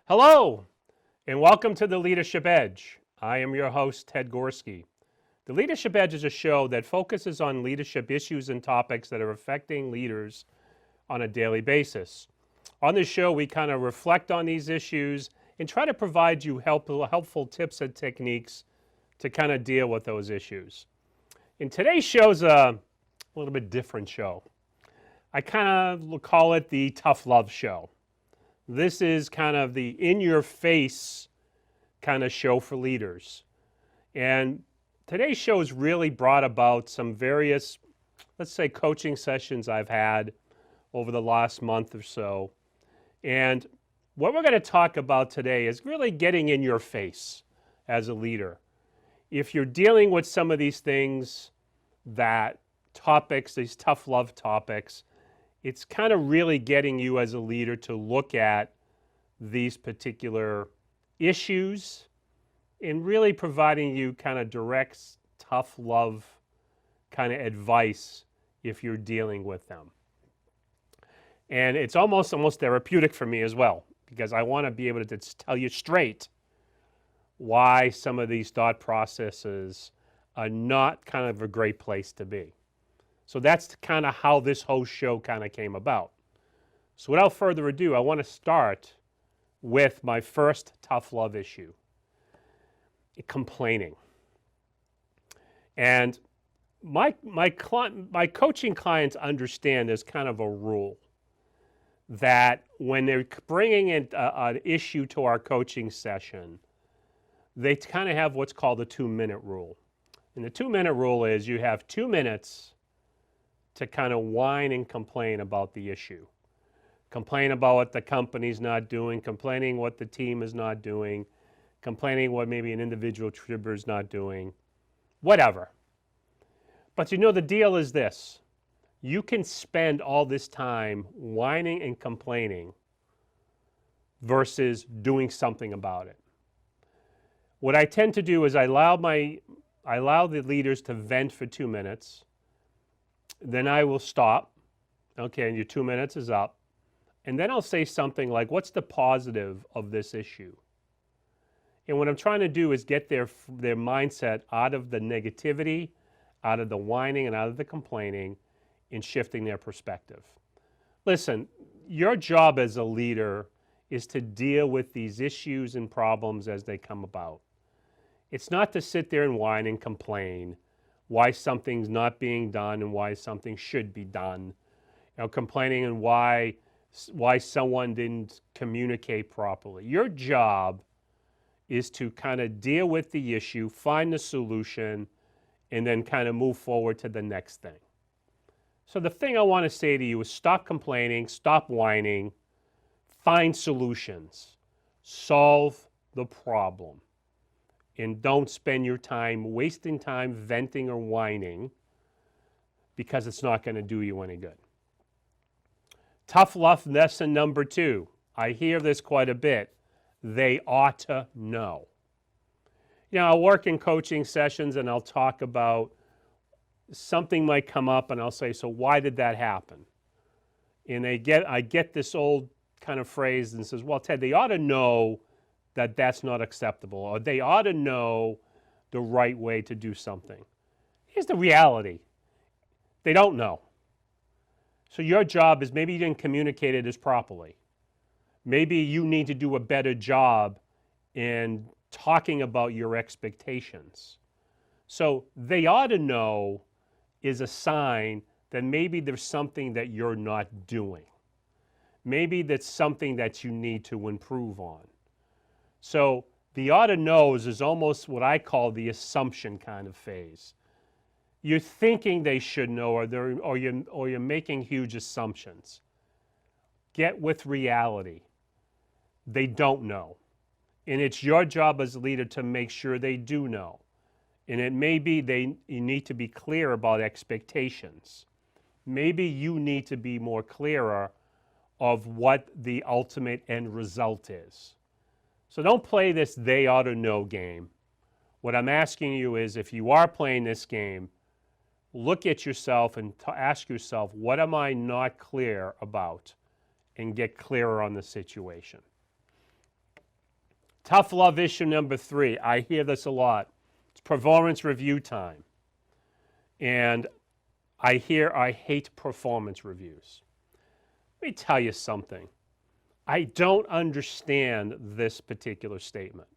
Hello, and welcome to the Leadership Edge. I am your host, Ted Gorski. The Leadership Edge is a show that focuses on leadership issues and topics that are affecting leaders on a daily basis. On this show, we kind of reflect on these issues and try to provide you helpful tips and techniques to kind of deal with those issues. And today's show's a little bit different show. I kind of call it the Tough Love Show. This is kind of the in-your-face kind of show for leaders. And today's show has really brought about some various, let's say, coaching sessions I've had over the last month or so. And what we're going to talk about today is really getting in your face as a leader. If you're dealing with some of these things, these tough love topics, it's kind of really getting you as a leader to look at these particular issues and really providing you kind of direct, tough love kind of advice if you're dealing with them. And it's almost therapeutic for me as well, because I want to be able to tell you straight why some of these thought processes are not kind of a great place to be. So that's kind of how this whole show kind of came about. So without further ado, I want to start with my first tough love issue, complaining. And my coaching clients understand there's kind of a rule that when they're bringing in an issue to our coaching session, they kind of have what's called the 2-minute rule. And the 2-minute rule is you have 2 minutes to kind of whine and complain about the issue. Complain about what the company's not doing, complaining what the team is not doing, complaining what maybe an individual contributor is not doing, whatever. But you know, the deal is this. You can spend all this time whining and complaining versus doing something about it. What I tend to do is I allow the leaders to vent for 2 minutes. Then I will stop. Okay, and your 2 minutes is up. And then I'll say something like, what's the positive of this issue? And what I'm trying to do is get their mindset out of the negativity, out of the whining, and out of the complaining, and shifting their perspective. Listen, your job as a leader is to deal with these issues and problems as they come about. It's not to sit there and whine and complain why something's not being done and why something should be done. Complaining and why someone didn't communicate properly. Your job is to kind of deal with the issue, find the solution, and then kind of move forward to the next thing. So the thing I want to say to you is stop complaining, stop whining, find solutions, solve the problem. And don't spend your time wasting time venting or whining, because it's not going to do you any good. Tough love lesson number 2. I hear this quite a bit. They ought to know. I'll work in coaching sessions and I'll talk about something might come up and I'll say, so why did that happen? And I get this old kind of phrase and says, well, Ted, they ought to know that that's not acceptable, or they ought to know the right way to do something. Here's the reality. They don't know. So your job is maybe you didn't communicate it as properly. Maybe you need to do a better job in talking about your expectations. So they ought to know is a sign that maybe there's something that you're not doing. Maybe that's something that you need to improve on. So the ought to knows is almost what I call the assumption kind of phase. You're thinking they should know, or you're making huge assumptions. Get with reality. They don't know. And it's your job as a leader to make sure they do know. And it may be you need to be clear about expectations. Maybe you need to be more clearer of what the ultimate end result is. So don't play this they ought to know game. What I'm asking you is, if you are playing this game, look at yourself and ask yourself, what am I not clear about? And get clearer on the situation. Tough love issue number 3. I hear this a lot. It's performance review time. And I hate performance reviews. Let me tell you something. I don't understand this particular statement.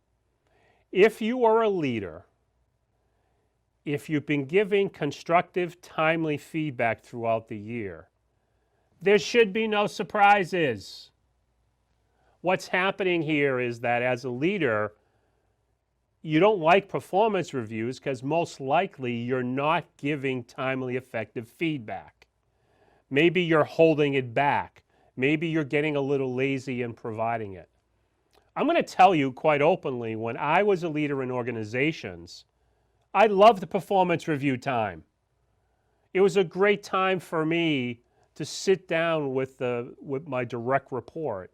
If you are a leader, if you've been giving constructive, timely feedback throughout the year, there should be no surprises. What's happening here is that as a leader, you don't like performance reviews because most likely you're not giving timely, effective feedback. Maybe you're holding it back. Maybe you're getting a little lazy in providing it. I'm going to tell you quite openly, when I was a leader in organizations, I loved the performance review time. It was a great time for me to sit down with my direct report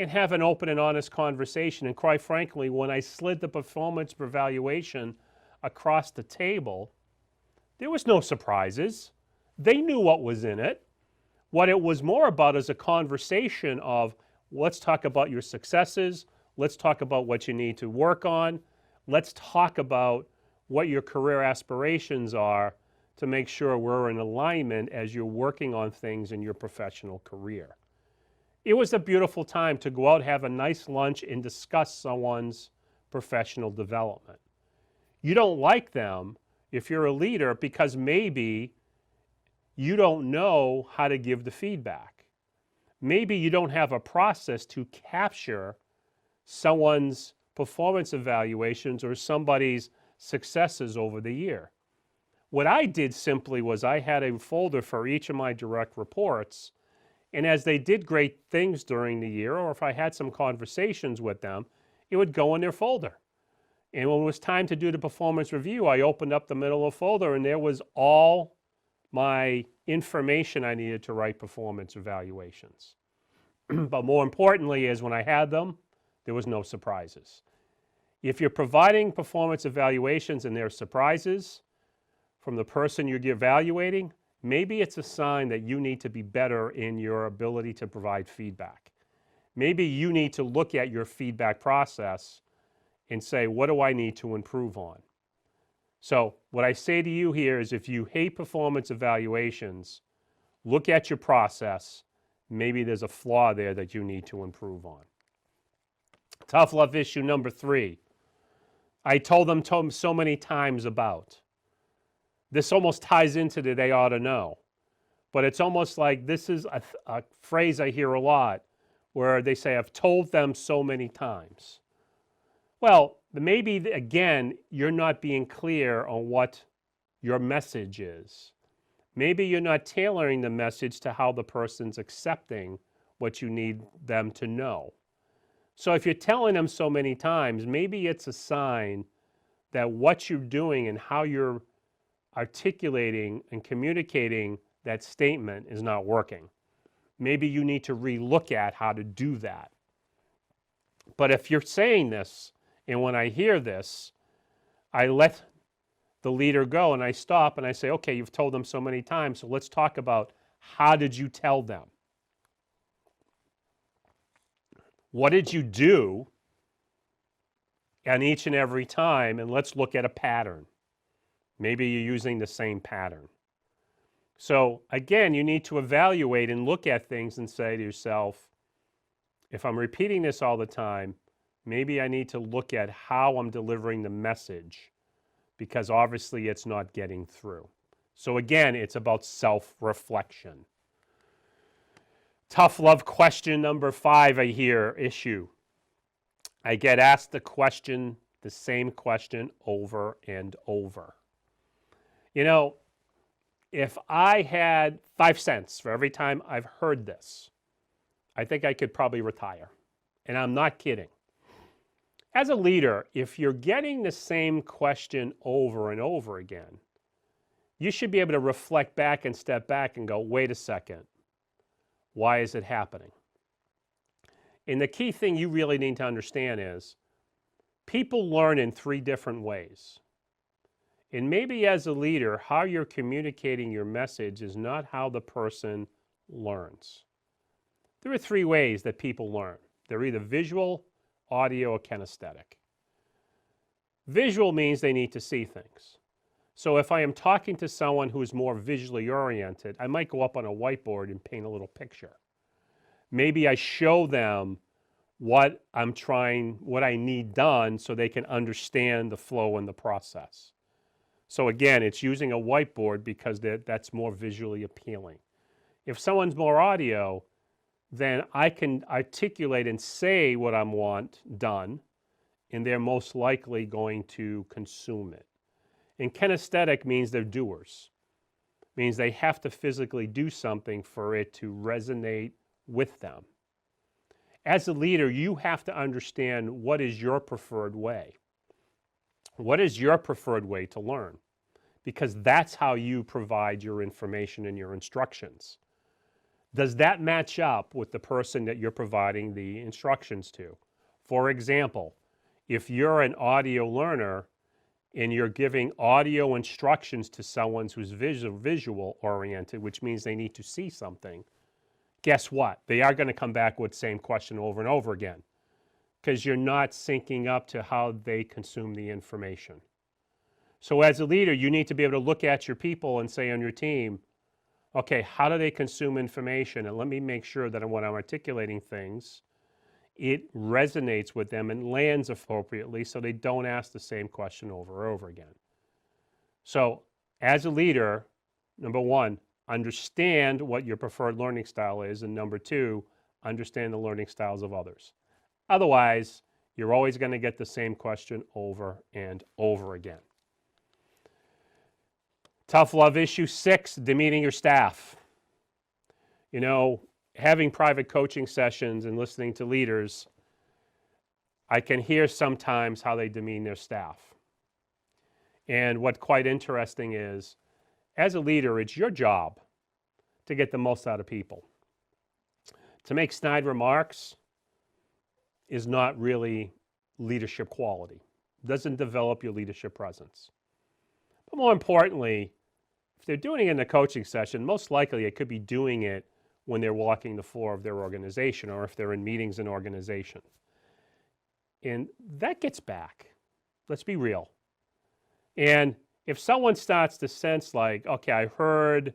and have an open and honest conversation. And quite frankly, when I slid the performance evaluation across the table, there was no surprises. They knew what was in it. What it was more about is a conversation of, let's talk about your successes, let's talk about what you need to work on, let's talk about what your career aspirations are to make sure we're in alignment as you're working on things in your professional career. It was a beautiful time to go out, have a nice lunch, and discuss someone's professional development. You don't like them if you're a leader because maybe you don't know how to give the feedback. Maybe you don't have a process to capture someone's performance evaluations or somebody's successes over the year. What I did simply was I had a folder for each of my direct reports, and as they did great things during the year, or if I had some conversations with them, it would go in their folder. And when it was time to do the performance review, I opened up the middle of the folder and there was all my information I needed to write performance evaluations. But more importantly is when I had them, there was no surprises. If you're providing performance evaluations and there are surprises from the person you're evaluating, maybe it's a sign that you need to be better in your ability to provide feedback. Maybe you need to look at your feedback process and say, what do I need to improve on? So what I say to you here is if you hate performance evaluations, look at your process. Maybe there's a flaw there that you need to improve on. Tough love issue number 3. I told them so many times about. This almost ties into the they ought to know. But it's almost like this is a phrase I hear a lot where they say, I've told them so many times. Well, maybe, again, you're not being clear on what your message is. Maybe you're not tailoring the message to how the person's accepting what you need them to know. So if you're telling them so many times, maybe it's a sign that what you're doing and how you're articulating and communicating that statement is not working. Maybe you need to relook at how to do that. But if you're saying this, and when I hear this, I let the leader go and I stop and I say, okay, you've told them so many times, so let's talk about how did you tell them? What did you do on each and every time? And let's look at a pattern. Maybe you're using the same pattern. So again, you need to evaluate and look at things and say to yourself, if I'm repeating this all the time, maybe I need to look at how I'm delivering the message because obviously it's not getting through. So again, it's about self-reflection. Tough love question number 5 I hear issue. I get asked the same question over and over. You know, if I had 5 cents for every time I've heard this, I think I could probably retire. And I'm not kidding. As a leader, if you're getting the same question over and over again, you should be able to reflect back and step back and go, wait a second, why is it happening? And the key thing you really need to understand is people learn in 3 different ways. And maybe as a leader, how you're communicating your message is not how the person learns. There are 3 ways that people learn. They're either visual, audio or kinesthetic. Visual means they need to see things. So if I am talking to someone who is more visually oriented, I might go up on a whiteboard and paint a little picture. Maybe I show them what I need done so they can understand the flow and the process. So again, it's using a whiteboard because that's more visually appealing. If someone's more audio, then I can articulate and say what I want done, and they're most likely going to consume it. And kinesthetic means they're doers. Means they have to physically do something for it to resonate with them. As a leader, you have to understand what is your preferred way. What is your preferred way to learn? Because that's how you provide your information and your instructions. Does that match up with the person that you're providing the instructions to? For example, if you're an audio learner and you're giving audio instructions to someone who's visual oriented, which means they need to see something, guess what? They are going to come back with the same question over and over again because you're not syncing up to how they consume the information. So as a leader, you need to be able to look at your people and say on your team, okay, how do they consume information? And let me make sure that when I'm articulating things, it resonates with them and lands appropriately so they don't ask the same question over and over again. So as a leader, number one, understand what your preferred learning style is, and number two, understand the learning styles of others. Otherwise, you're always going to get the same question over and over again. Tough love issue 6, demeaning your staff. You know, having private coaching sessions and listening to leaders, I can hear sometimes how they demean their staff. And what's quite interesting is, as a leader, it's your job to get the most out of people. To make snide remarks is not really leadership quality. It doesn't develop your leadership presence. But more importantly, if they're doing it in a coaching session, most likely they could be doing it when they're walking the floor of their organization or if they're in meetings in organization. And that gets back. Let's be real. And if someone starts to sense like, okay, I heard,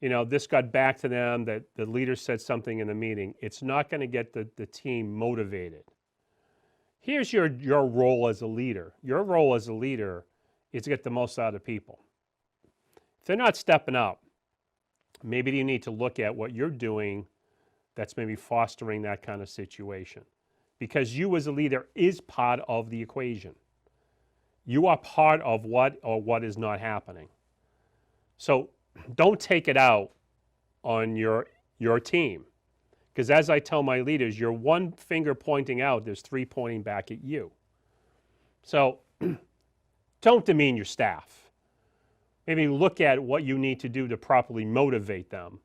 this got back to them, that the leader said something in the meeting, it's not going to get the team motivated. Here's your role as a leader. Your role as a leader is to get the most out of people. If they're not stepping up, maybe you need to look at what you're doing that's maybe fostering that kind of situation. Because you as a leader is part of the equation. You are part of what is not happening. So don't take it out on your team. Because as I tell my leaders, you're one finger pointing out, there's 3 pointing back at you. So don't demean your staff. Maybe look at what you need to do to properly motivate them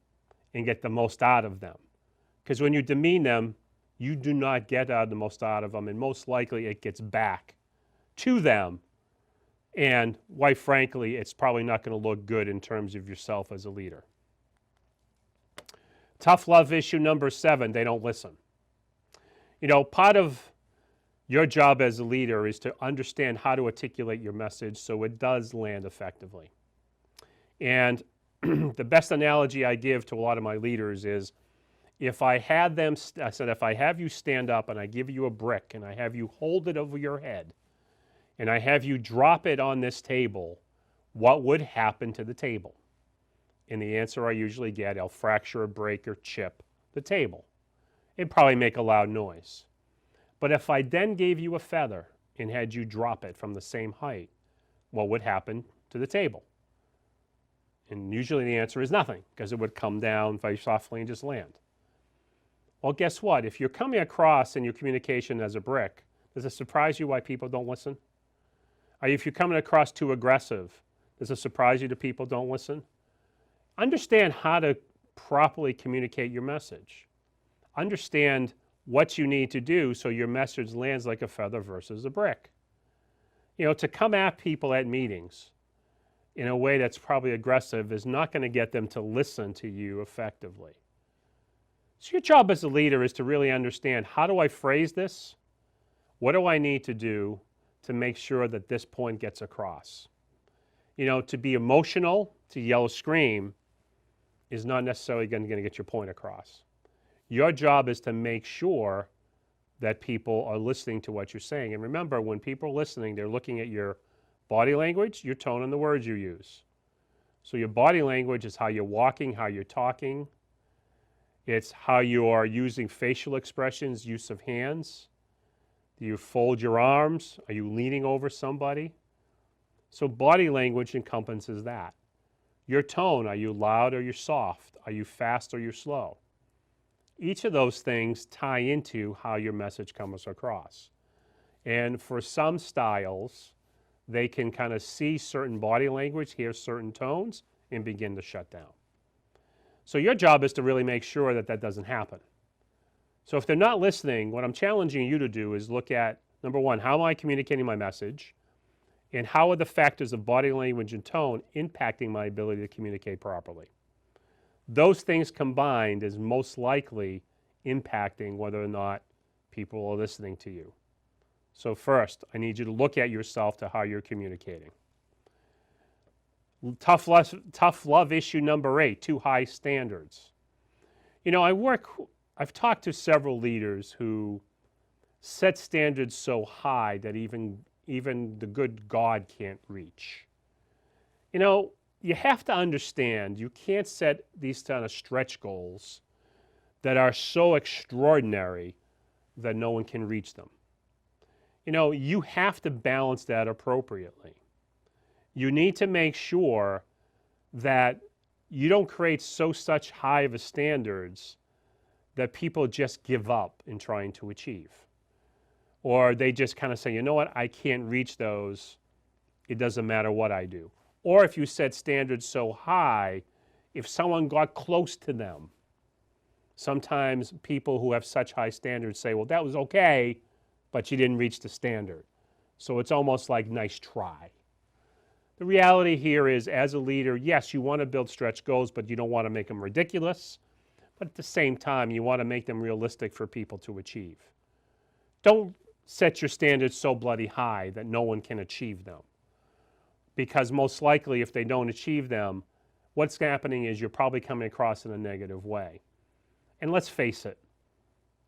and get the most out of them. Because when you demean them, you do not get the most out of them, and most likely it gets back to them. And quite frankly, it's probably not going to look good in terms of yourself as a leader. Tough love issue number 7, they don't listen. Part of your job as a leader is to understand how to articulate your message so it does land effectively. And the best analogy I give to a lot of my leaders is, if I have you stand up and I give you a brick and I have you hold it over your head and I have you drop it on this table, what would happen to the table? And the answer I usually get, I'll fracture or break or chip the table. It'd probably make a loud noise. But if I then gave you a feather and had you drop it from the same height, what would happen to the table? And usually the answer is nothing, because it would come down very softly and just land. Well, guess what? If you're coming across in your communication as a brick, does it surprise you why people don't listen? If you're coming across too aggressive, does it surprise you that people don't listen? Understand how to properly communicate your message. Understand what you need to do so your message lands like a feather versus a brick. To come at people at meetings in a way that's probably aggressive is not going to get them to listen to you effectively. So your job as a leader is to really understand, how do I phrase this What do I need to do to make sure that this point gets across? To be emotional, to yell, scream, is not necessarily going to get your point across. Your job is to make sure that people are listening to what you're saying. And remember, when people are listening, they're looking at your body language, your tone, and the words you use. So your body language is how you're walking, how you're talking. It's how you are using facial expressions, use of hands. Do you fold your arms? Are you leaning over somebody? So body language encompasses that. Your tone, are you loud or you're soft? Are you fast or you're slow? Each of those things tie into how your message comes across. And for some styles, they can kind of see certain body language, hear certain tones, and begin to shut down. So your job is to really make sure that that doesn't happen. So if they're not listening, what I'm challenging you to do is look at, number one, how am I communicating my message? And how are the factors of body language and tone impacting my ability to communicate properly? Those things combined is most likely impacting whether or not people are listening to you. So first, I need you to look at yourself to how you're communicating. Tough love issue number 8, too high standards. I've talked to several leaders who set standards so high that even the good God can't reach. You have to understand you can't set these kind of stretch goals that are so extraordinary that no one can reach them. You have to balance that appropriately. You need to make sure that you don't create such high of a standards that people just give up in trying to achieve. Or they just kind of say, you know what, I can't reach those. It doesn't matter what I do. Or if you set standards so high, if someone got close to them, sometimes people who have such high standards say, well, that was okay, but you didn't reach the standard. So it's almost like nice try. The reality here is, as a leader, yes, you want to build stretch goals, but you don't want to make them ridiculous. But at the same time, you want to make them realistic for people to achieve. Don't set your standards so bloody high that no one can achieve them. Because most likely, if they don't achieve them, what's happening is you're probably coming across in a negative way. And let's face it,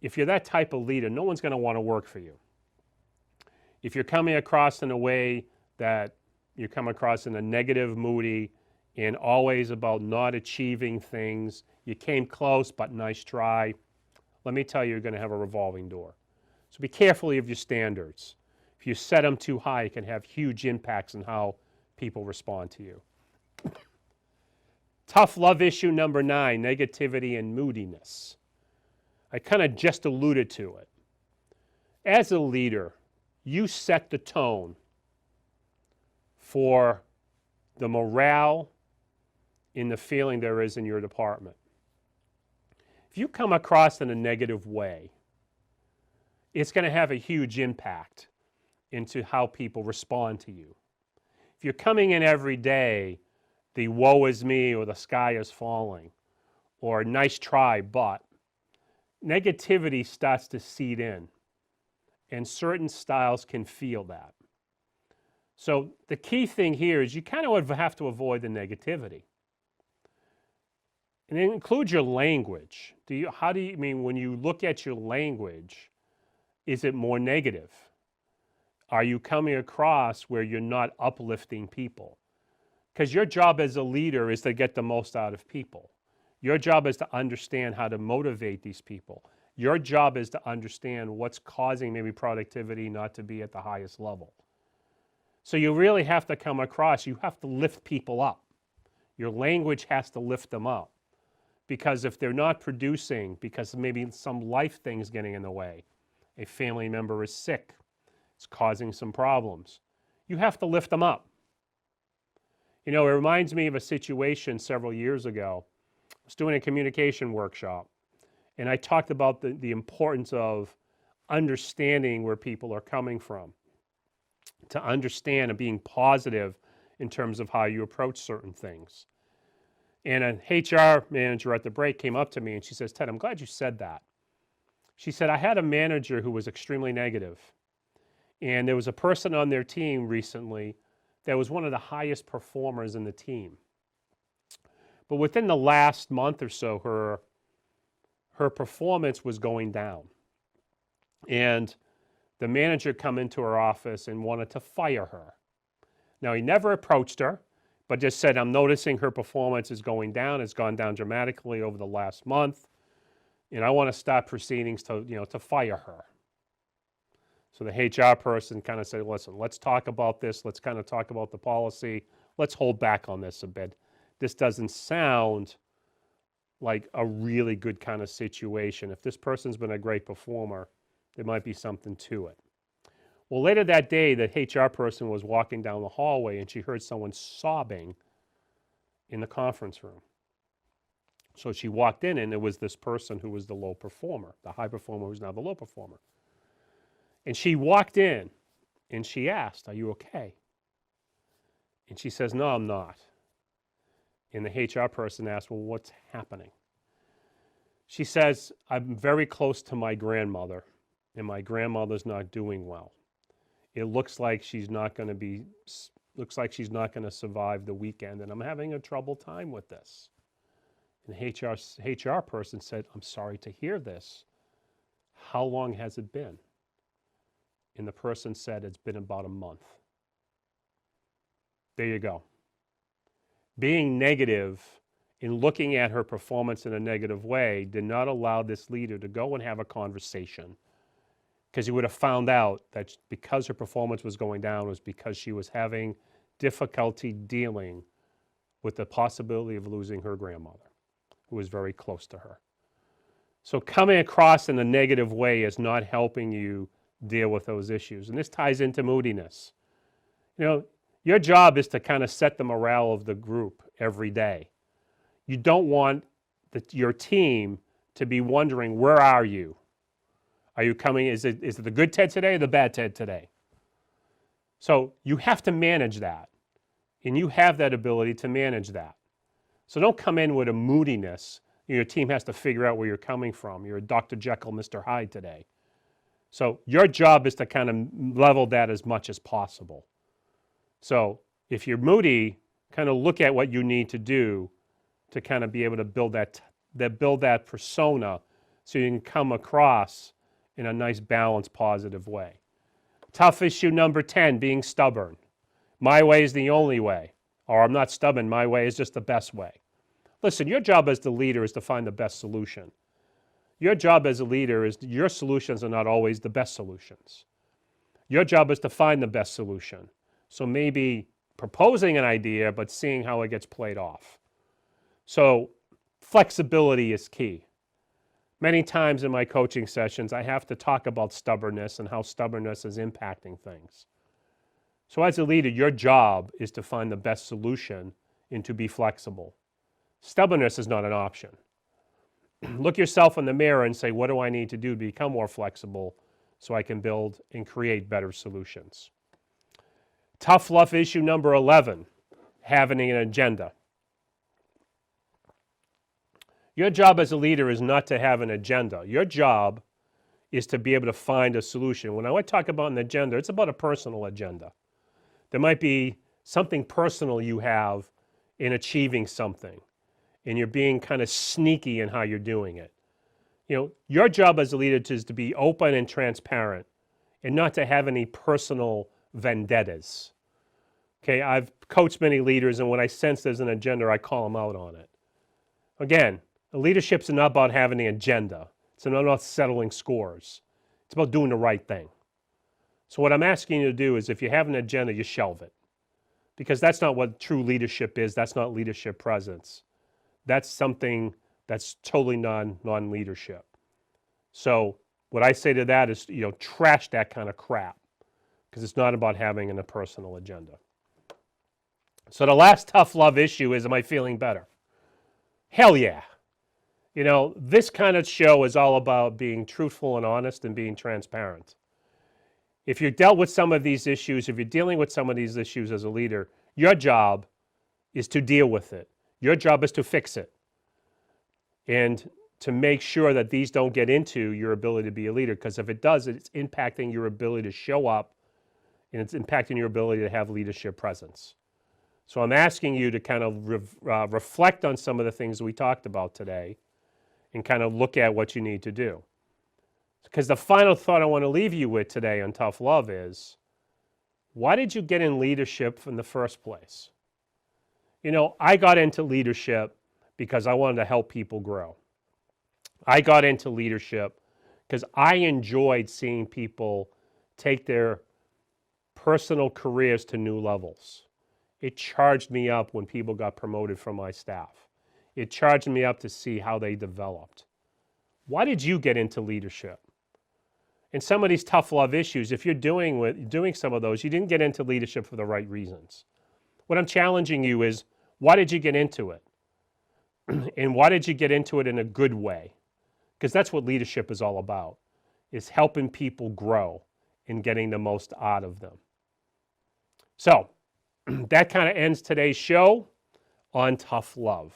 if you're that type of leader, no one's going to want to work for you. If you're coming across in a way that you come across in a negative, moody, and always about not achieving things, you came close, but nice try, let me tell you, you're going to have a revolving door. So be careful of your standards. If you set them too high, it can have huge impacts on how people respond to you. Tough love issue number 9, negativity and moodiness. I kind of just alluded to it. As a leader, you set the tone for the morale and the feeling there is in your department. If you come across in a negative way, it's going to have a huge impact into how people respond to you. If you're coming in every day, the woe is me or the sky is falling or nice try, but negativity starts to seed in, and certain styles can feel that. So the key thing here is you kind of have to avoid the negativity. And it includes your language. When you look at your language, is it more negative? Are you coming across where you're not uplifting people? Because your job as a leader is to get the most out of people. Your job is to understand how to motivate these people. Your job is to understand what's causing maybe productivity not to be at the highest level. So you really have to come across, you have to lift people up. Your language has to lift them up. Because if they're not producing, because maybe some life thing's getting in the way, a family member is sick, it's causing some problems, you have to lift them up. It reminds me of a situation several years ago. I was doing a communication workshop, and I talked about the importance of understanding where people are coming from, to understand and being positive in terms of how you approach certain things. And an HR manager at the break came up to me and she says, Ted, I'm glad you said that. She said, I had a manager who was extremely negative. And there was a person on their team recently that was one of the highest performers in the team. But within the last month or so, her performance was going down. And the manager come into her office and wanted to fire her. Now, he never approached her, but just said, I'm noticing her performance is going down. It's gone down dramatically over the last month. And I want to start proceedings to, to fire her. So the HR person kind of said, listen, let's talk about this. Let's kind of talk about the policy. Let's hold back on this a bit. This doesn't sound like a really good kind of situation. If this person's been a great performer, there might be something to it. Well, later that day, the HR person was walking down the hallway and she heard someone sobbing in the conference room. So she walked in and it was this person who was the low performer, the high performer who's now the low performer. And she walked in and she asked, are you okay? And she says, no, I'm not. And the HR person asked, well, what's happening? She says, I'm very close to my grandmother and my grandmother's not doing well. It looks like she's not going to survive the weekend and I'm having a trouble time with this. And the HR person said, I'm sorry to hear this. How long has it been? And the person said, it's been about a month. There you go. Being negative in looking at her performance in a negative way did not allow this leader to go and have a conversation, because you would have found out that because her performance was going down was because she was having difficulty dealing with the possibility of losing her grandmother, who was very close to her. So coming across in a negative way is not helping you deal with those issues. And this ties into moodiness. Your job is to kind of set the morale of the group every day. You don't want your team to be wondering, where are you? Are you coming, is it the good Ted today or the bad Ted today? So you have to manage that. And you have that ability to manage that. So don't come in with a moodiness. Your team has to figure out where you're coming from. You're a Dr. Jekyll, Mr. Hyde today. So your job is to kind of level that as much as possible. So if you're moody, kind of look at what you need to do to kind of be able to build that persona so you can come across in a nice, balanced, positive way. Tough issue number 10, being stubborn. My way is the only way. Or I'm not stubborn, my way is just the best way. Listen, your job as the leader is to find the best solution. Your job as a leader is your solutions are not always the best solutions. Your job is to find the best solution. So maybe proposing an idea, but seeing how it gets played off. So flexibility is key. Many times in my coaching sessions, I have to talk about stubbornness and how stubbornness is impacting things. So as a leader, your job is to find the best solution and to be flexible. Stubbornness is not an option. Look yourself in the mirror and say, what do I need to do to become more flexible so I can build and create better solutions? Tough love issue number 11, having an agenda. Your job as a leader is not to have an agenda. Your job is to be able to find a solution. When I talk about an agenda, it's about a personal agenda. There might be something personal you have in achieving something, and you're being kind of sneaky in how you're doing it. Your job as a leader is to be open and transparent and not to have any personal vendettas. Okay, I've coached many leaders, and when I sense there's an agenda, I call them out on it. Again, leadership's not about having an agenda. It's not about settling scores. It's about doing the right thing. So what I'm asking you to do is, if you have an agenda, you shelve it. Because that's not what true leadership is. That's not leadership presence. That's something that's totally non-leadership. So what I say to that is, trash that kind of crap, because it's not about having a personal agenda. So the last tough love issue is, am I feeling better? Hell yeah. This kind of show is all about being truthful and honest and being transparent. If you've dealt with some of these issues, if you're dealing with some of these issues as a leader, your job is to deal with it. Your job is to fix it and to make sure that these don't get into your ability to be a leader, because if it does, it's impacting your ability to show up and it's impacting your ability to have leadership presence. So I'm asking you to kind of reflect on some of the things we talked about today and kind of look at what you need to do. Because the final thought I want to leave you with today on tough love is, why did you get in leadership in the first place? You know, I got into leadership because I wanted to help people grow. I got into leadership because I enjoyed seeing people take their personal careers to new levels. It charged me up when people got promoted from my staff. It charged me up to see how they developed. Why did you get into leadership? And some of these tough love issues, if you're doing some of those, you didn't get into leadership for the right reasons. What I'm challenging you is, why did you get into it? And why did you get into it in a good way? Because that's what leadership is all about, is helping people grow and getting the most out of them. So that kind of ends today's show on tough love.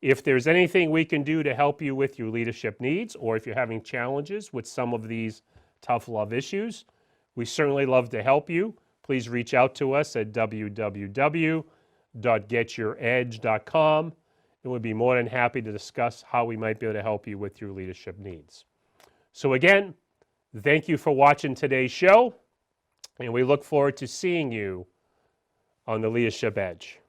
If there's anything we can do to help you with your leadership needs, or if you're having challenges with some of these tough love issues, we certainly love to help you. Please reach out to us at www.getyouredge.com, and we'd be more than happy to discuss how we might be able to help you with your leadership needs. So again, thank you for watching today's show, and we look forward to seeing you on the Leadership Edge.